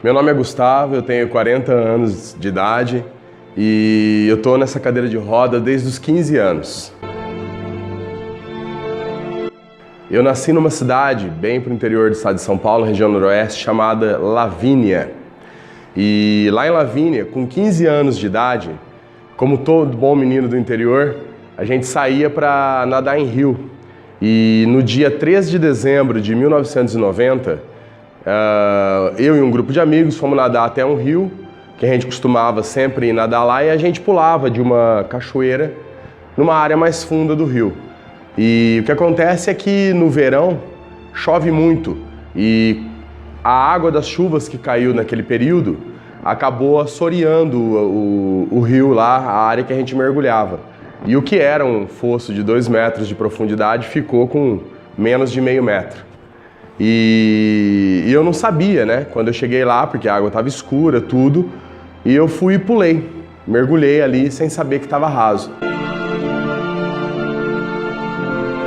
Meu nome é Gustavo, eu tenho 40 anos de idade e eu tô nessa cadeira de roda desde os 15 anos. Eu nasci numa cidade bem pro interior do estado de São Paulo, região noroeste, chamada Lavínia. E lá em Lavínia, com 15 anos de idade, como todo bom menino do interior, a gente saía para nadar em rio. E no dia 13 de dezembro de 1990, eu e um grupo de amigos fomos nadar até um rio, que a gente costumava sempre nadar lá, e a gente pulava de uma cachoeira numa área mais funda do rio. E o que acontece é que no verão chove muito e a água das chuvas que caiu naquele período acabou assoreando o rio lá, a área que a gente mergulhava. E o que era um fosso de 2 metros de profundidade ficou com menos de meio metro. E eu não sabia, né? Quando eu cheguei lá, porque a água estava escura, tudo, e eu fui e pulei, mergulhei ali sem saber que estava raso.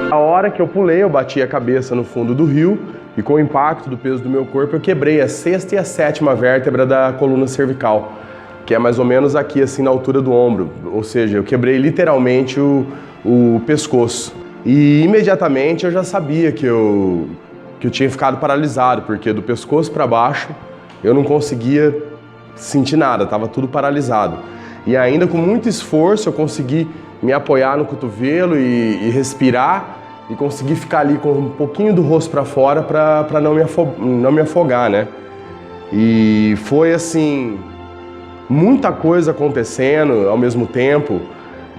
A hora que eu pulei, eu bati a cabeça no fundo do rio e com o impacto do peso do meu corpo eu quebrei a 6ª e a 7ª vértebra da coluna cervical, que é mais ou menos aqui assim na altura do ombro, ou seja, eu quebrei literalmente o pescoço. E imediatamente eu já sabia que eu tinha ficado paralisado, porque do pescoço para baixo eu não conseguia sentir nada, estava tudo paralisado. E ainda com muito esforço eu consegui me apoiar no cotovelo e respirar e conseguir ficar ali com um pouquinho do rosto para fora para não me afogar, né? E foi assim, muita coisa acontecendo ao mesmo tempo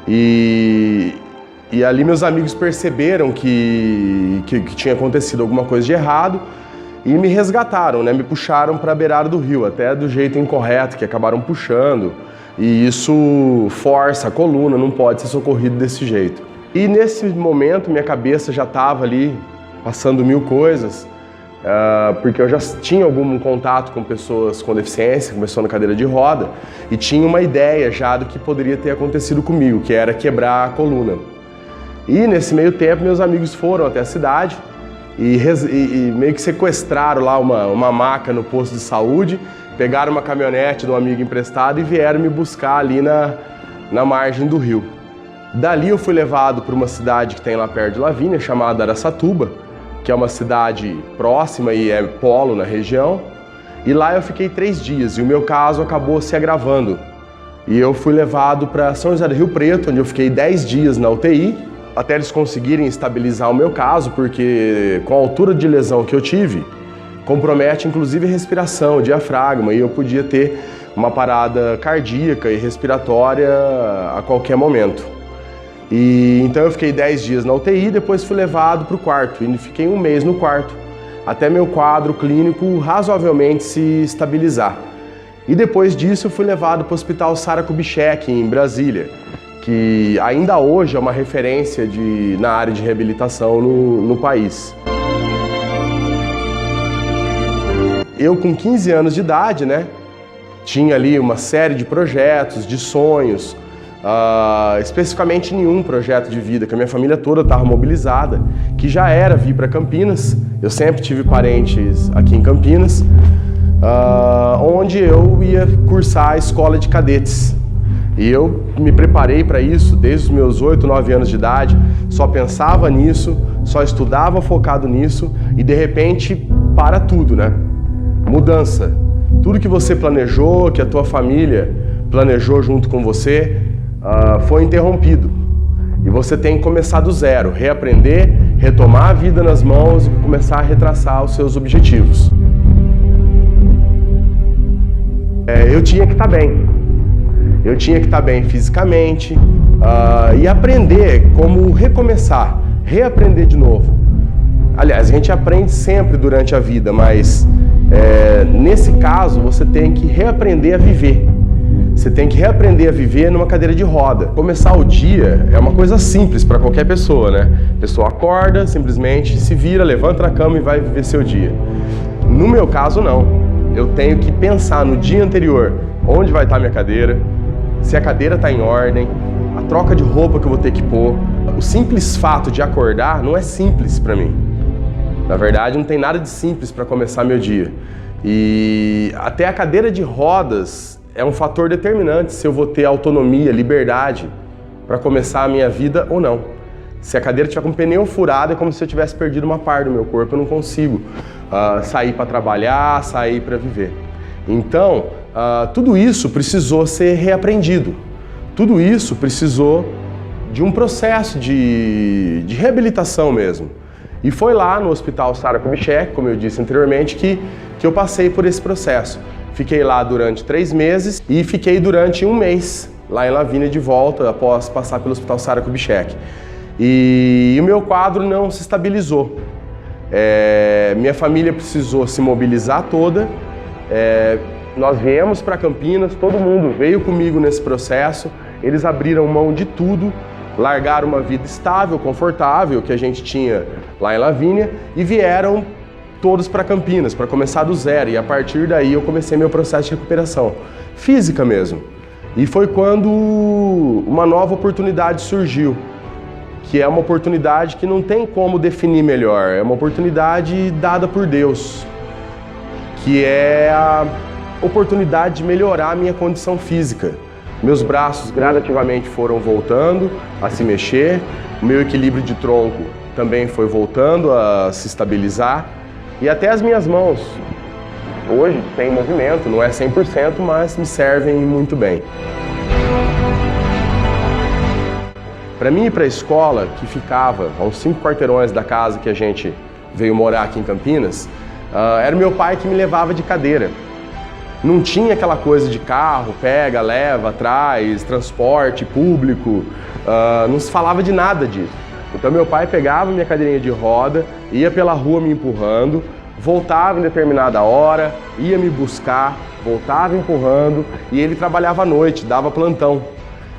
e ali meus amigos perceberam que tinha acontecido alguma coisa de errado e me resgataram, né? Me puxaram para a beirada do rio, até do jeito incorreto, que acabaram puxando. E isso força a coluna, não pode ser socorrido desse jeito. E nesse momento minha cabeça já estava ali passando mil coisas, porque eu já tinha algum contato com pessoas com deficiência, com pessoas na cadeira de roda, e tinha uma ideia já do que poderia ter acontecido comigo, que era quebrar a coluna. E nesse meio tempo meus amigos foram até a cidade e meio que sequestraram lá uma maca no posto de saúde, pegaram uma caminhonete de um amigo emprestado e vieram me buscar ali na margem do rio. Dali eu fui levado para uma cidade que tem lá perto de Lavínia, chamada Araçatuba, que é uma cidade próxima e é polo na região. E lá eu fiquei 3 dias e o meu caso acabou se agravando. E eu fui levado para São José do Rio Preto, onde eu fiquei 10 dias na UTI, até eles conseguirem estabilizar o meu caso, porque com a altura de lesão que eu tive, compromete inclusive a respiração, o diafragma, e eu podia ter uma parada cardíaca e respiratória a qualquer momento. E então eu fiquei 10 dias na UTI, depois fui levado para o quarto e fiquei 1 mês no quarto, até meu quadro clínico razoavelmente se estabilizar. E depois disso eu fui levado para o Hospital Sara Kubitschek, em Brasília, que ainda hoje é uma referência na área de reabilitação no país. Eu com 15 anos de idade, né, tinha ali uma série de projetos, de sonhos, especificamente nenhum projeto de vida, que a minha família toda estava mobilizada, que já era vir para Campinas. Eu sempre tive parentes aqui em Campinas, onde eu ia cursar a escola de cadetes. E eu me preparei para isso desde os meus 8, 9 anos de idade, só pensava nisso, só estudava focado nisso e de repente para tudo, né? Mudança. Tudo que você planejou, que a tua família planejou junto com você, foi interrompido. E você tem que começar do zero, reaprender, retomar a vida nas mãos e começar a retraçar os seus objetivos. Eu tinha que estar bem. Eu tinha que estar bem fisicamente e aprender como recomeçar, reaprender de novo. Aliás, a gente aprende sempre durante a vida, mas nesse caso você tem que reaprender a viver. Você tem que reaprender a viver numa cadeira de roda. Começar o dia é uma coisa simples para qualquer pessoa, né? A pessoa acorda, simplesmente se vira, levanta da cama e vai viver seu dia. No meu caso, não. Eu tenho que pensar no dia anterior onde vai estar minha cadeira, se a cadeira está em ordem, a troca de roupa que eu vou ter que pôr. O simples fato de acordar não é simples para mim. Na verdade, não tem nada de simples para começar meu dia. E até a cadeira de rodas é um fator determinante se eu vou ter autonomia, liberdade para começar a minha vida ou não. Se a cadeira tiver com o pneu furado, é como se eu tivesse perdido uma parte do meu corpo, eu não consigo sair para trabalhar, sair para viver. Então, tudo isso precisou ser reaprendido. Tudo isso precisou de um processo de reabilitação mesmo. E foi lá no Hospital Sara Kubitschek, como eu disse anteriormente, que eu passei por esse processo. Fiquei lá durante 3 meses e fiquei durante 1 mês lá em Lavínia de volta, após passar pelo Hospital Sara Kubitschek. E o meu quadro não se estabilizou. Minha família precisou se mobilizar toda. Nós viemos para Campinas, todo mundo veio comigo nesse processo. Eles abriram mão de tudo, largaram uma vida estável, confortável que a gente tinha lá em Lavínia e vieram todos para Campinas para começar do zero. E a partir daí eu comecei meu processo de recuperação física mesmo. E foi quando uma nova oportunidade surgiu, que é uma oportunidade que não tem como definir melhor, é uma oportunidade dada por Deus, que é a oportunidade de melhorar a minha condição física. Meus braços gradativamente foram voltando a se mexer, o meu equilíbrio de tronco também foi voltando a se estabilizar e até as minhas mãos hoje têm movimento, não é 100%, mas me servem muito bem. Para mim ir para a escola, que ficava a uns 5 quarteirões da casa que a gente veio morar aqui em Campinas, era meu pai que me levava de cadeira. Não tinha aquela coisa de carro, pega, leva, traz, transporte público, não se falava de nada disso. Então meu pai pegava minha cadeirinha de roda, ia pela rua me empurrando, voltava em determinada hora, ia me buscar, voltava empurrando e ele trabalhava à noite, dava plantão.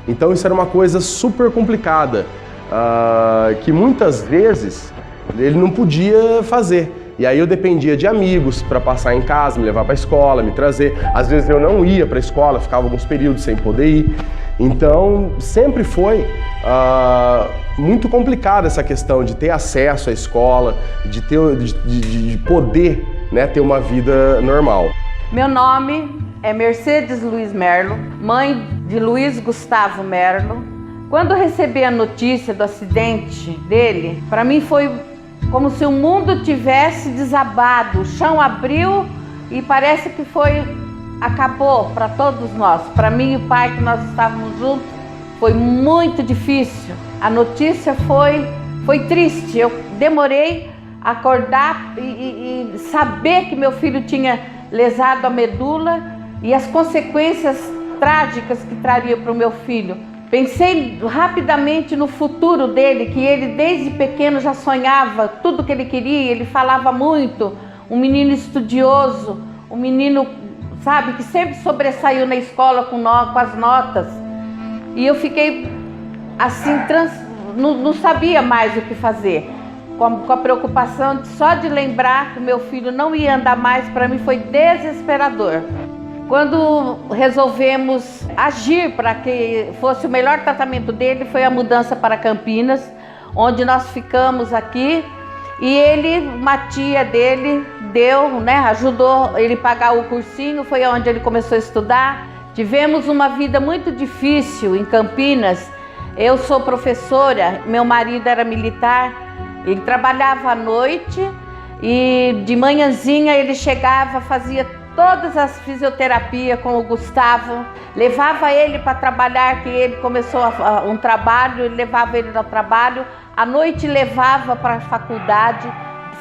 Então isso era uma coisa super complicada, que muitas vezes ele não podia fazer. E aí eu dependia de amigos para passar em casa, me levar para a escola, me trazer. Às vezes eu não ia para a escola, ficava alguns períodos sem poder ir. Então sempre foi muito complicada essa questão de ter acesso à escola, de poder, né, ter uma vida normal. Meu nome é Mercedes Luiz Merlo, mãe de Luiz Gustavo Merlo. Quando recebi a notícia do acidente dele, para mim foi como se o mundo tivesse desabado, o chão abriu e parece que acabou para todos nós. Para mim e o pai, que nós estávamos juntos, foi muito difícil. A notícia foi triste. Eu demorei a acordar e saber que meu filho tinha lesado a medula e as consequências trágicas que traria para o meu filho. Pensei rapidamente no futuro dele, que ele desde pequeno já sonhava tudo que ele queria, ele falava muito, um menino estudioso, um menino, sabe, que sempre sobressaiu na escola com as notas. E eu fiquei assim, não sabia mais o que fazer, com a preocupação só de lembrar que meu filho não ia andar mais, para mim foi desesperador. Quando resolvemos agir para que fosse o melhor tratamento dele, foi a mudança para Campinas, onde nós ficamos aqui. E uma tia dele ajudou ele a pagar o cursinho, foi onde ele começou a estudar. Tivemos uma vida muito difícil em Campinas. Eu sou professora, meu marido era militar, ele trabalhava à noite e de manhãzinha ele chegava, fazia todas as fisioterapias com o Gustavo, levava ele para trabalhar, que ele começou um trabalho, ele levava ele ao trabalho, à noite levava para a faculdade,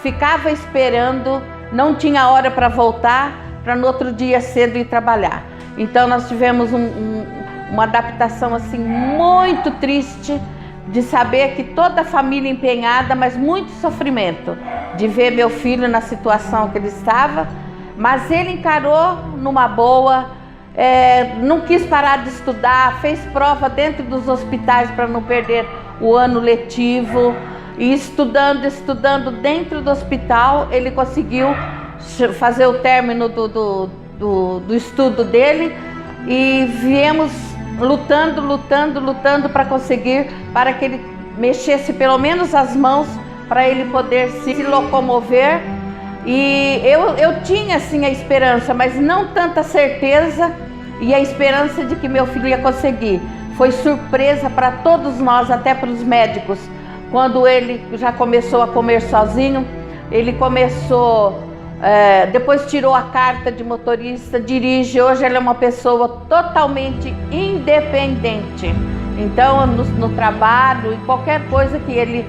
ficava esperando, não tinha hora para voltar, para no outro dia cedo ir trabalhar. Então nós tivemos uma adaptação assim muito triste, de saber que toda a família empenhada, mas muito sofrimento, de ver meu filho na situação que ele estava. Mas ele encarou numa boa, não quis parar de estudar, fez prova dentro dos hospitais para não perder o ano letivo. E estudando dentro do hospital, ele conseguiu fazer o término do estudo dele. E viemos lutando para conseguir, para que ele mexesse pelo menos as mãos, para ele poder se locomover. E eu tinha assim a esperança, mas não tanta certeza, e a esperança de que meu filho ia conseguir. Foi surpresa para todos nós, até para os médicos, quando ele já começou a comer sozinho. Ele começou, depois tirou a carta de motorista, dirige. Hoje ele é uma pessoa totalmente independente. Então, no trabalho, em qualquer coisa que ele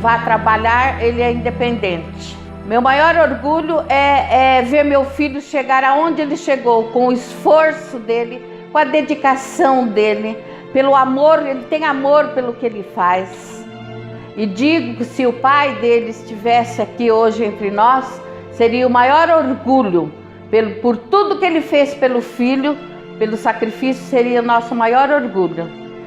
vá trabalhar, ele é independente. Meu maior orgulho é ver meu filho chegar aonde ele chegou, com o esforço dele, com a dedicação dele, pelo amor. Ele tem amor pelo que ele faz. E digo que se o pai dele estivesse aqui hoje entre nós, seria o maior orgulho, por tudo que ele fez pelo filho, pelo sacrifício, seria o nosso maior orgulho.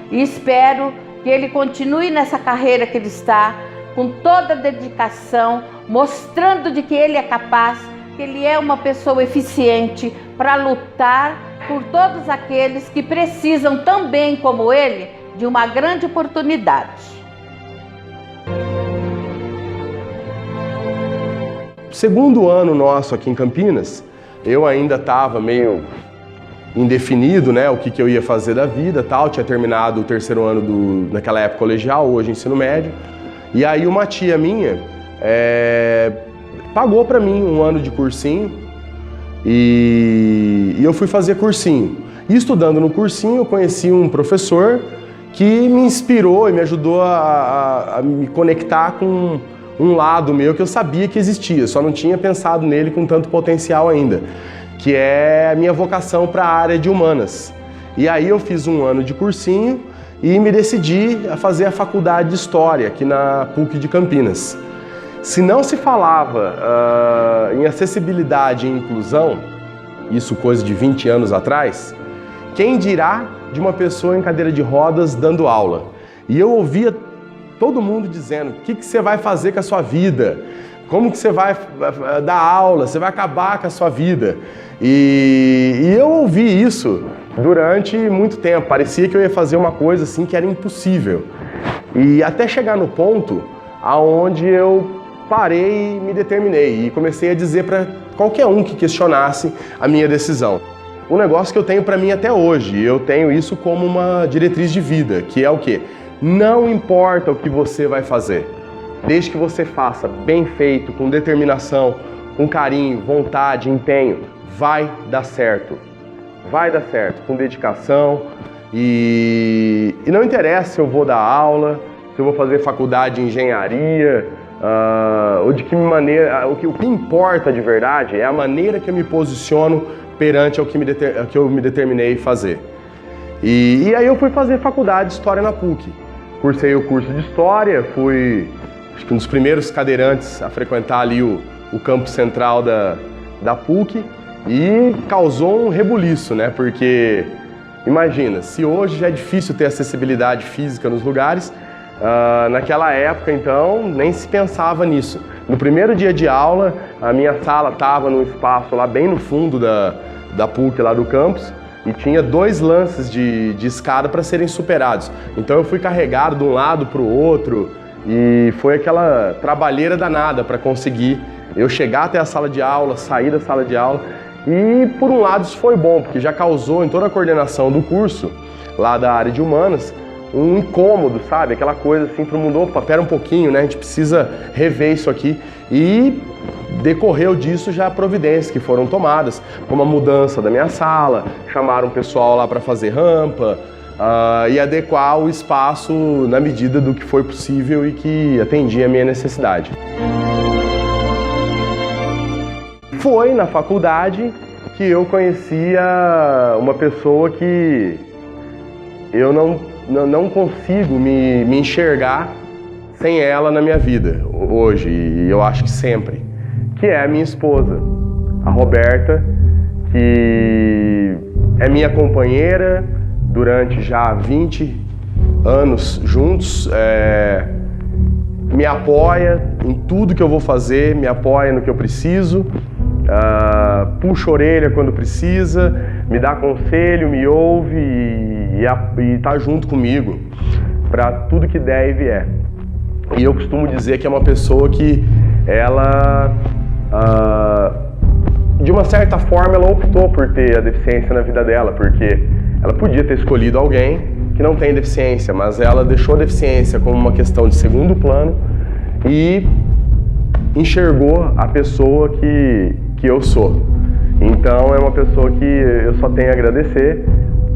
E espero que ele continue nessa carreira que ele está, com toda a dedicação, mostrando de que ele é capaz, que ele é uma pessoa eficiente para lutar por todos aqueles que precisam também, como ele, de uma grande oportunidade. Segundo ano nosso aqui em Campinas, eu ainda estava meio indefinido, né, o que eu ia fazer da vida, tal. Tinha terminado o terceiro ano naquela época colegial, hoje ensino médio. E aí uma tia minha pagou para mim um ano de cursinho e eu fui fazer cursinho. E estudando no cursinho, eu conheci um professor que me inspirou e me ajudou a me conectar com um lado meu que eu sabia que existia, só não tinha pensado nele com tanto potencial ainda, que é a minha vocação para a área de humanas. E aí eu fiz um ano de cursinho e me decidi a fazer a faculdade de História aqui na PUC de Campinas. Se não se falava em acessibilidade e inclusão, isso coisa de 20 anos atrás, quem dirá de uma pessoa em cadeira de rodas dando aula? E eu ouvia todo mundo dizendo: o que você vai fazer com a sua vida? Como que você vai dar aula? Você vai acabar com a sua vida? E eu ouvi isso durante muito tempo. Parecia que eu ia fazer uma coisa assim que era impossível. E até chegar no ponto aonde eu parei e me determinei. E comecei a dizer para qualquer um que questionasse a minha decisão. Um negócio que eu tenho para mim até hoje, eu tenho isso como uma diretriz de vida, que é o quê? Não importa o que você vai fazer, desde que você faça bem feito, com determinação, com carinho, vontade, empenho, vai dar certo. Vai dar certo, com dedicação. E não interessa se eu vou dar aula, se eu vou fazer faculdade de engenharia, ou de que maneira. O que importa de verdade é a maneira que eu me posiciono perante ao que eu me determinei fazer. E aí eu fui fazer faculdade de História na PUC. Cursei o curso de História, fui acho que um dos primeiros cadeirantes a frequentar ali o campo central da PUC e causou um rebuliço, né? Porque imagina, se hoje já é difícil ter acessibilidade física nos lugares, naquela época então nem se pensava nisso. No primeiro dia de aula, a minha sala estava num espaço lá bem no fundo da PUC, lá do campus, e tinha 2 lances de escada para serem superados. Então eu fui carregado de um lado para o outro e foi aquela trabalheira danada para conseguir eu chegar até a sala de aula, sair da sala de aula. E por um lado isso foi bom, porque já causou em toda a coordenação do curso, lá da área de humanas, um incômodo, sabe? Aquela coisa assim, todo mundo, opa, pera um pouquinho, né? A gente precisa rever isso aqui. E decorreu disso já providências que foram tomadas, como a mudança da minha sala, chamaram o pessoal lá para fazer rampa e adequar o espaço na medida do que foi possível e que atendia a minha necessidade. Foi na faculdade que eu conhecia uma pessoa que eu não consigo me enxergar sem ela na minha vida, hoje, e eu acho que sempre, que é a minha esposa, a Roberta, que é minha companheira durante já 20 anos juntos, me apoia em tudo que eu vou fazer, me apoia no que eu preciso, puxa a orelha quando precisa, me dá conselho, me ouve e tá junto comigo para tudo que der e vier. E eu costumo dizer que é uma pessoa que ela de uma certa forma ela optou por ter a deficiência na vida dela, porque ela podia ter escolhido alguém que não tem deficiência, mas ela deixou a deficiência como uma questão de segundo plano e enxergou a pessoa que eu sou. Então é uma pessoa que eu só tenho a agradecer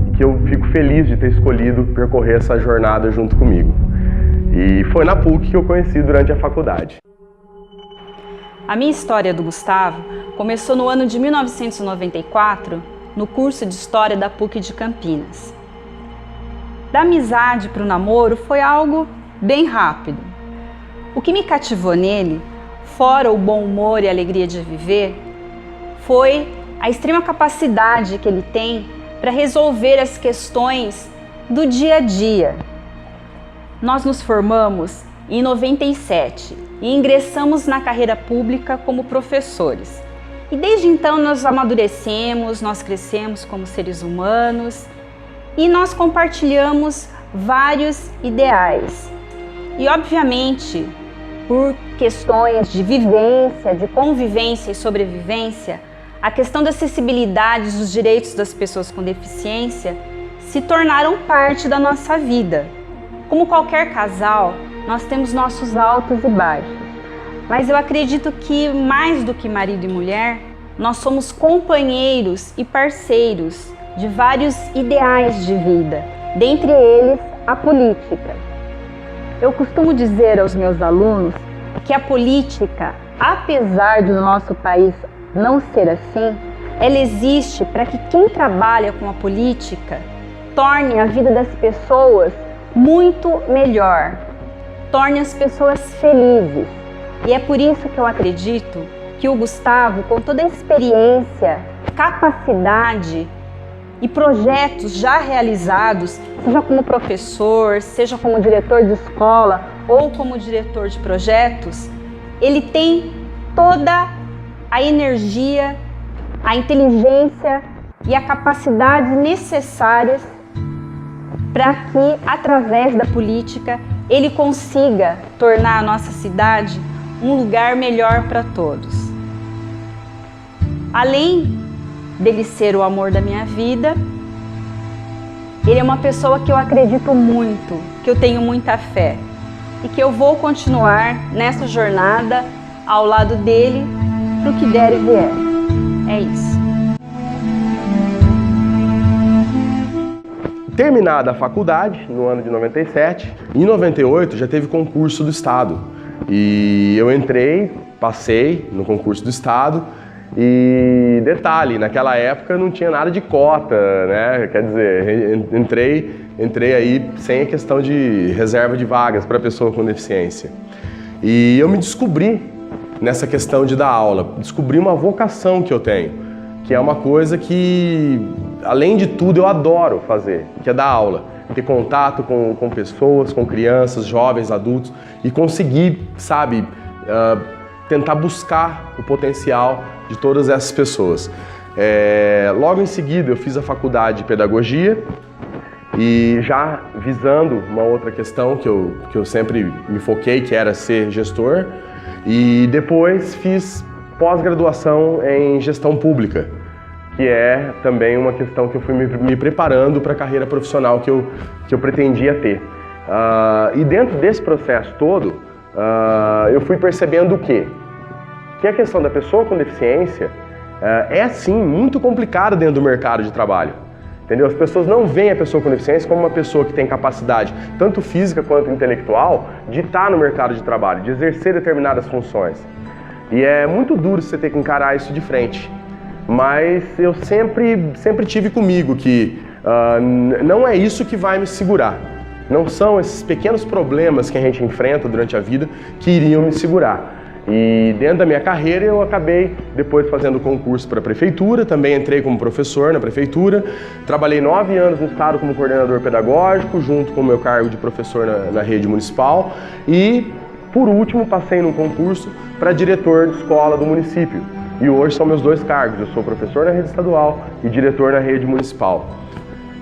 e que eu fico feliz de ter escolhido percorrer essa jornada junto comigo. E foi na PUC que eu conheci durante a faculdade. A minha história do Gustavo começou no ano de 1994, no curso de História da PUC de Campinas. Da amizade para o namoro foi algo bem rápido. O que me cativou nele, fora o bom humor e a alegria de viver, foi a extrema capacidade que ele tem para resolver as questões do dia a dia. Nós nos formamos em 97 e ingressamos na carreira pública como professores. E desde então nós amadurecemos, nós crescemos como seres humanos e nós compartilhamos vários ideais. E obviamente, por questões de vivência, de convivência e sobrevivência, a questão da acessibilidade dos direitos das pessoas com deficiência se tornaram parte da nossa vida. Como qualquer casal, nós temos nossos altos e baixos, mas eu acredito que mais do que marido e mulher, nós somos companheiros e parceiros de vários ideais de vida, dentre eles a política. Eu costumo dizer aos meus alunos que a política, apesar do nosso país não ser assim, ela existe para que quem trabalha com a política torne a vida das pessoas muito melhor, torne as pessoas felizes. E é por isso que eu acredito que o Gustavo, com toda a experiência, capacidade e projetos já realizados, seja como professor, seja como diretor de escola ou como diretor de projetos, ele tem toda a energia, a inteligência e a capacidade necessárias para que, através da política, ele consiga tornar a nossa cidade um lugar melhor para todos. Além dele ser o amor da minha vida, ele é uma pessoa que eu acredito muito, que eu tenho muita fé e que eu vou continuar nessa jornada ao lado dele para o que der e vier. É isso. Terminada a faculdade, no ano de 97, em 98 já teve concurso do Estado. E eu entrei, passei no concurso do Estado e, detalhe, naquela época não tinha nada de cota, né? Quer dizer, entrei aí sem a questão de reserva de vagas para pessoa com deficiência. E eu me descobri nessa questão de dar aula, descobri uma vocação que eu tenho, que é uma coisa que, além de tudo, eu adoro fazer, que é dar aula, ter contato com pessoas, com crianças, jovens, adultos e conseguir, sabe, tentar buscar o potencial de todas essas pessoas. Logo em seguida eu fiz a faculdade de pedagogia e já visando uma outra questão que eu sempre me foquei, que era ser gestor, e depois fiz pós-graduação em gestão pública, que é também uma questão que eu fui me preparando para a carreira profissional que eu pretendia ter. E dentro desse processo todo, eu fui percebendo o quê? Que a questão da pessoa com deficiência é, sim, muito complicada dentro do mercado de trabalho. Entendeu? As pessoas não veem a pessoa com deficiência como uma pessoa que tem capacidade, tanto física quanto intelectual, de estar no mercado de trabalho, de exercer determinadas funções. E é muito duro você ter que encarar isso de frente. Mas eu sempre tive comigo que não é isso que vai me segurar. Não são esses pequenos problemas que a gente enfrenta durante a vida que iriam me segurar. E dentro da minha carreira eu acabei depois fazendo concurso para a prefeitura, também entrei como professor na prefeitura, trabalhei 9 anos no estado como coordenador pedagógico, junto com o meu cargo de professor na rede municipal e, por último, passei num concurso para diretor de escola do município. E hoje são meus 2 cargos, eu sou professor na rede estadual e diretor na rede municipal.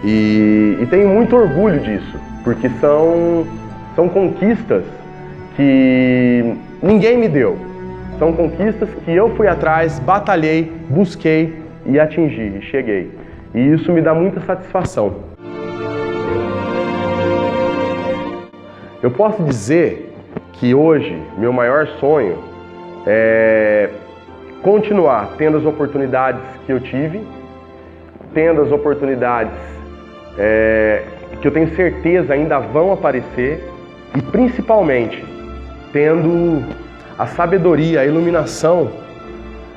E tenho muito orgulho disso, porque são conquistas que ninguém me deu. São conquistas que eu fui atrás, batalhei, busquei e atingi, e cheguei. E isso me dá muita satisfação. Eu posso dizer que hoje meu maior sonho é continuar tendo as oportunidades que eu tive, tendo as oportunidades que eu tenho certeza ainda vão aparecer e principalmente tendo a sabedoria, a iluminação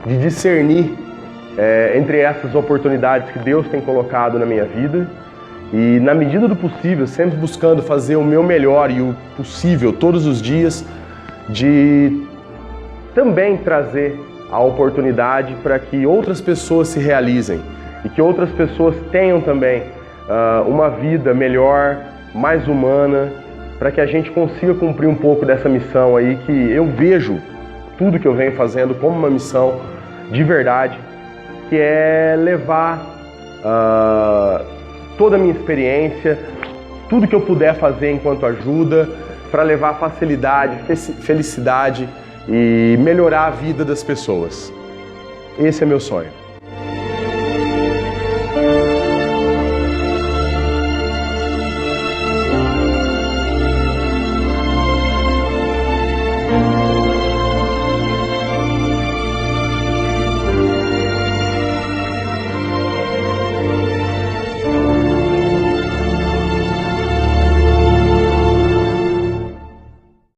de discernir entre essas oportunidades que Deus tem colocado na minha vida e, na medida do possível, sempre buscando fazer o meu melhor e o possível todos os dias, de também trazer a oportunidade para que outras pessoas se realizem e que outras pessoas tenham também uma vida melhor, mais humana, para que a gente consiga cumprir um pouco dessa missão aí que eu vejo tudo que eu venho fazendo como uma missão de verdade, que é levar toda a minha experiência, tudo que eu puder fazer enquanto ajuda, para levar facilidade, felicidade e melhorar a vida das pessoas. Esse é meu sonho.